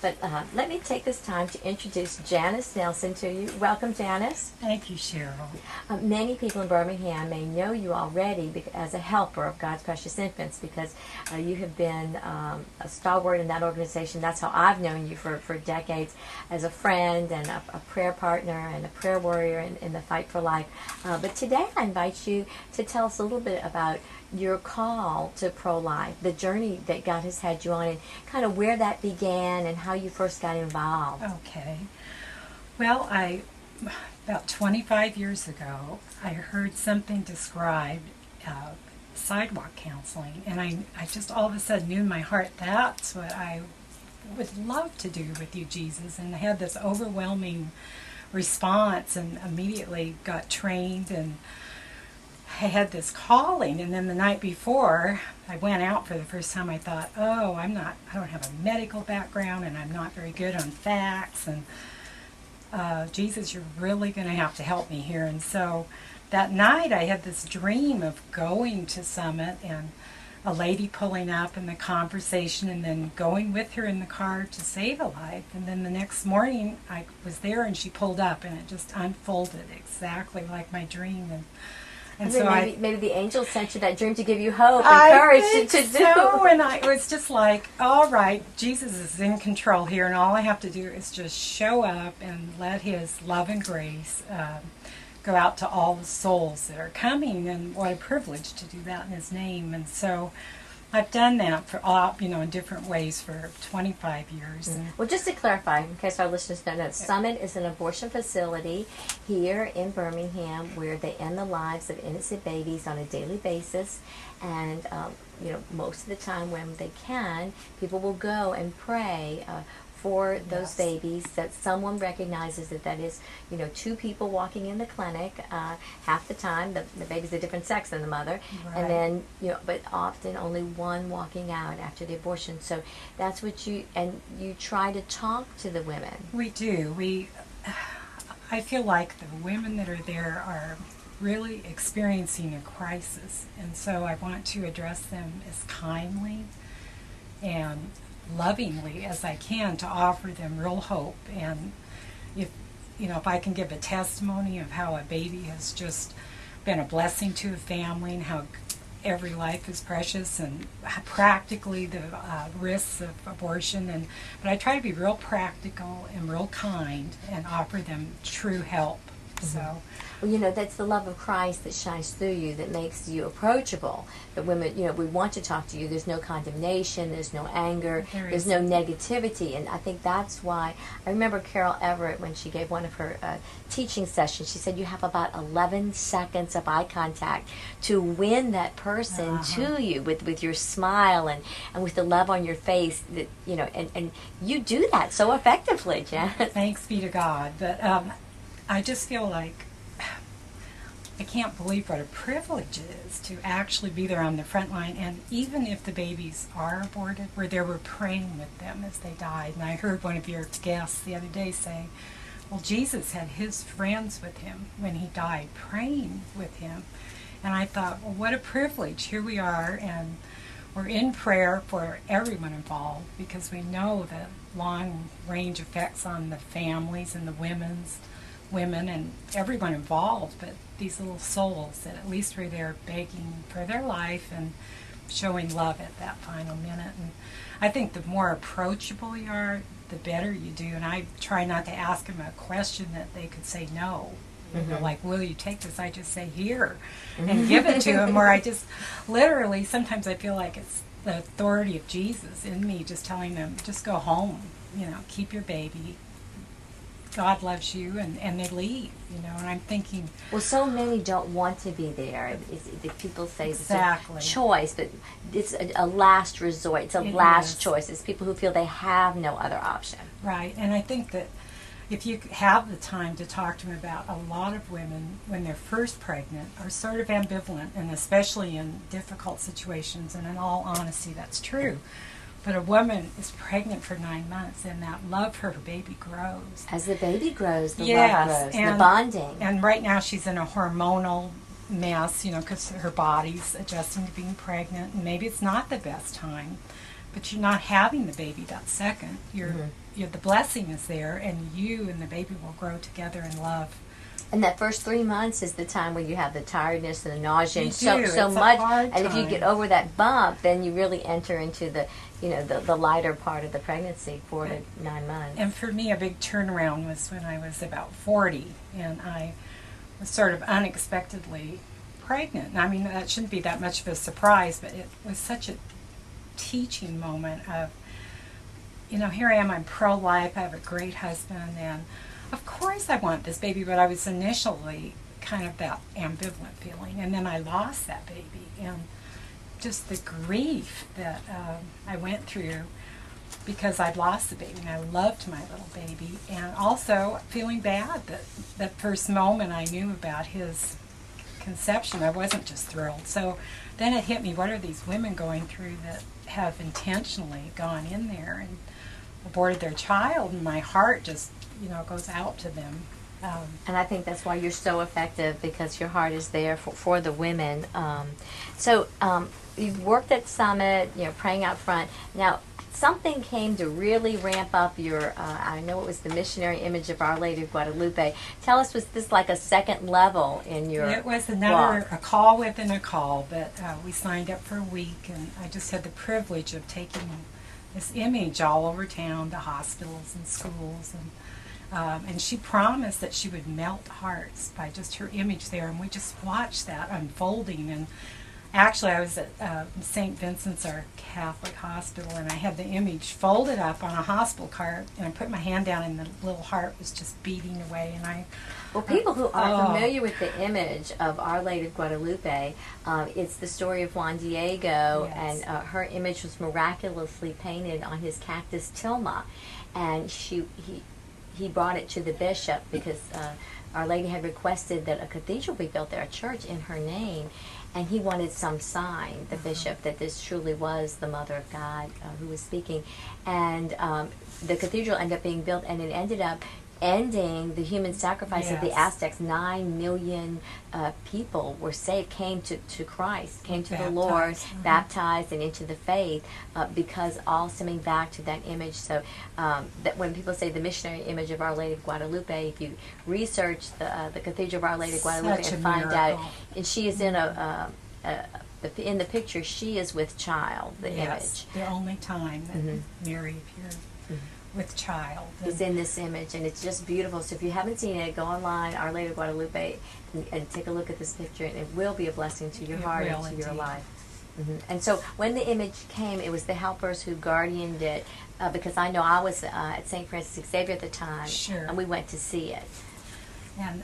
But let me take this time to introduce Janice Nelson to you. Welcome, Janice. Thank you, Cheryl. Many people in Birmingham may know you already as a helper of God's Precious Infants, because you have been a stalwart in that organization. That's how I've known you for decades, as a friend and a prayer partner and a prayer warrior in the fight for life. But today I invite you to tell us a little bit about your call to pro-life, the journey that God has had you on, and kind of where that began and how you first got involved. Okay. Well, about 25 years ago, I heard something described, sidewalk counseling, and I just all of a sudden knew in my heart that's what I would love to do with you, Jesus, and I had this overwhelming response and immediately got trained, and I had this calling. And then the night before I went out for the first time, I thought, oh, I don't have a medical background, and I'm not very good on facts, and Jesus, you're really going to have to help me here. And so that night I had this dream of going to Summit and a lady pulling up in the conversation and then going with her in the car to save a life. And then the next morning I was there and she pulled up, and it just unfolded exactly like my dream. And so maybe the angels sent you that dream to give you hope and courage to do. And it was just like, all right, Jesus is in control here, and all I have to do is just show up and let His love and grace go out to all the souls that are coming. And what a privilege to do that in His name. And so I've done that for in different ways for 25 years. Mm-hmm. Well, just to clarify, in case our listeners don't know, Summit is an abortion facility here in Birmingham where they end the lives of innocent babies on a daily basis. And most of the time when they can, people will go and pray for those babies, that someone recognizes that is, two people walking in the clinic half the time. The baby's a different sex than the mother. Right. And then, but often only one walking out after the abortion. So that's what you try to talk to the women. We do. I feel like the women that are there are really experiencing a crisis. And so I want to address them as kindly and lovingly as I can to offer them real hope. And if I can give a testimony of how a baby has just been a blessing to a family and how every life is precious, and practically the risks of abortion, but I try to be real practical and real kind and offer them true help. Mm-hmm. So well, that's the love of Christ that shines through you, that makes you approachable. That women, we want to talk to you. There's no condemnation. There's no anger. There's no negativity. And I think that's why, I remember Carol Everett, when she gave one of her teaching sessions, she said you have about 11 seconds of eye contact to win that person to you with your smile and with the love on your face. That and you do that so effectively, Jan. Thanks be to God. But I just feel like I can't believe what a privilege it is to actually be there on the front line. And even if the babies are aborted, we're there, we're praying with them as they died. And I heard one of your guests the other day say, well, Jesus had His friends with Him when He died, praying with Him. And I thought, well, what a privilege. Here we are, and we're in prayer for everyone involved, because we know the long-range effects on the families and the women and everyone involved, but these little souls that at least were there begging for their life and showing love at that final minute. And I think the more approachable you are, the better you do. And I try not to ask them a question that they could say no. Mm-hmm. Like, will you take this? I just say here and give it to them. Or I just literally, sometimes I feel like it's the authority of Jesus in me just telling them, just go home, keep your baby. God loves you, and they leave, and I'm thinking... Well, so many don't want to be there. People say exactly. It's a choice, but it's a last resort. It's a last choice. It's people who feel they have no other option. Right, and I think that if you have the time to talk to them about, a lot of women, when they're first pregnant, are sort of ambivalent, and especially in difficult situations, and in all honesty, that's true. But a woman is pregnant for 9 months, and that love for her baby grows. As the baby grows, the love grows, the bonding. And right now she's in a hormonal mess, because her body's adjusting to being pregnant, and maybe it's not the best time. but you're not having the baby that second. You're the blessing is there, and you and the baby will grow together in love. And that first 3 months is the time when you have the tiredness and the nausea and You so do. so It's a much. hard And if you time. get over that bump, then you really enter into the the lighter part of the pregnancy, 4 to 9 months. And for me, a big turnaround was when I was about 40, and I was sort of unexpectedly pregnant. I mean, that shouldn't be that much of a surprise, but it was such a teaching moment of, here I am, I'm pro-life, I have a great husband, and of course I want this baby, but I was initially kind of that ambivalent feeling, and then I lost that baby, and just the grief that I went through because I'd lost the baby, and I loved my little baby, and also feeling bad that that first moment I knew about his conception, I wasn't just thrilled. So then it hit me, what are these women going through that have intentionally gone in there and aborted their child, and my heart just, goes out to them. And I think that's why you're so effective, because your heart is there for the women. So you've worked at Summit, praying out front. Now, something came to really ramp up your, I know it was the missionary image of Our Lady of Guadalupe. Tell us, was this like a second level in your It was walk? a call within a call, but we signed up for a week, and I just had the privilege of taking this image all over town to hospitals and schools, and she promised that she would melt hearts by just her image there, and we just watched that unfolding. And actually, I was at St. Vincent's, our Catholic hospital, and I had the image folded up on a hospital cart, and I put my hand down, and the little heart was just beating away, and Well, people who are familiar with the image of Our Lady of Guadalupe, it's the story of Juan Diego, Yes. and her image was miraculously painted on his cactus tilma, and he brought it to the bishop because Our Lady had requested that a cathedral be built there, a church in her name, and he wanted some sign, the bishop, that this truly was the Mother of God who was speaking. And the cathedral ended up being built, and it ended up ending the human sacrifice of the Yes. Aztecs. 9 million people were saved, came to Christ, came to the Lord, Baptized. baptized and into the faith, because all stemming back to that image. So that when people say the missionary image of Our Lady of Guadalupe, if you research the Cathedral of Our Lady of Guadalupe Such a and find out, miracle. and she is in in the picture, she is with child, the yes, the only time that Mary appeared with child. is in this image, and it's just beautiful. So if you haven't seen it, go online, Our Lady of Guadalupe, and take a look at this picture, and it will be a blessing to your It heart will and to your indeed. life. And so when the image came, it was the helpers who guardianed it, because I know I was at St. Francis Xavier at the time, Sure. and we went to see it. And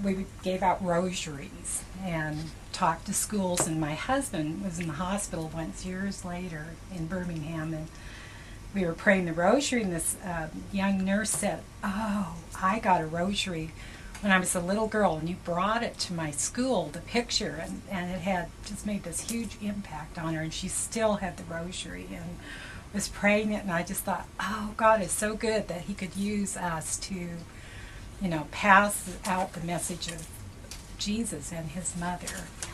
we gave out rosaries and talked to schools, and my husband was in the hospital once years later in Birmingham, and we were praying the rosary, and this young nurse said, "Oh, I got a rosary when I was a little girl, and you brought it to my school, the picture," and it had just made this huge impact on her, and she still had the rosary and was praying it, and I just thought, oh, God is so good that he could use us to, pass out the message of Jesus and his mother.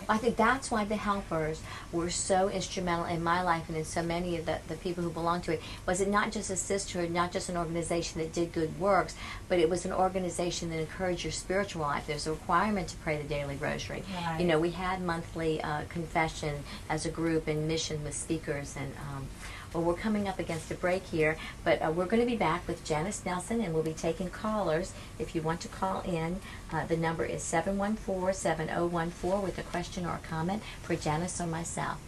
I think that's why the helpers were so instrumental in my life and in so many of the people who belong to it. Was it not just a sisterhood, not just an organization that did good works, but it was an organization that encouraged your spiritual life. There's a requirement to pray the daily rosary. Right. We had monthly confession as a group and mission with speakers, and well, we're coming up against a break here, but we're going to be back with Janice Nelson, and we'll be taking callers. If you want to call in, the number is 714-7014 with a question or a comment for Janice or myself.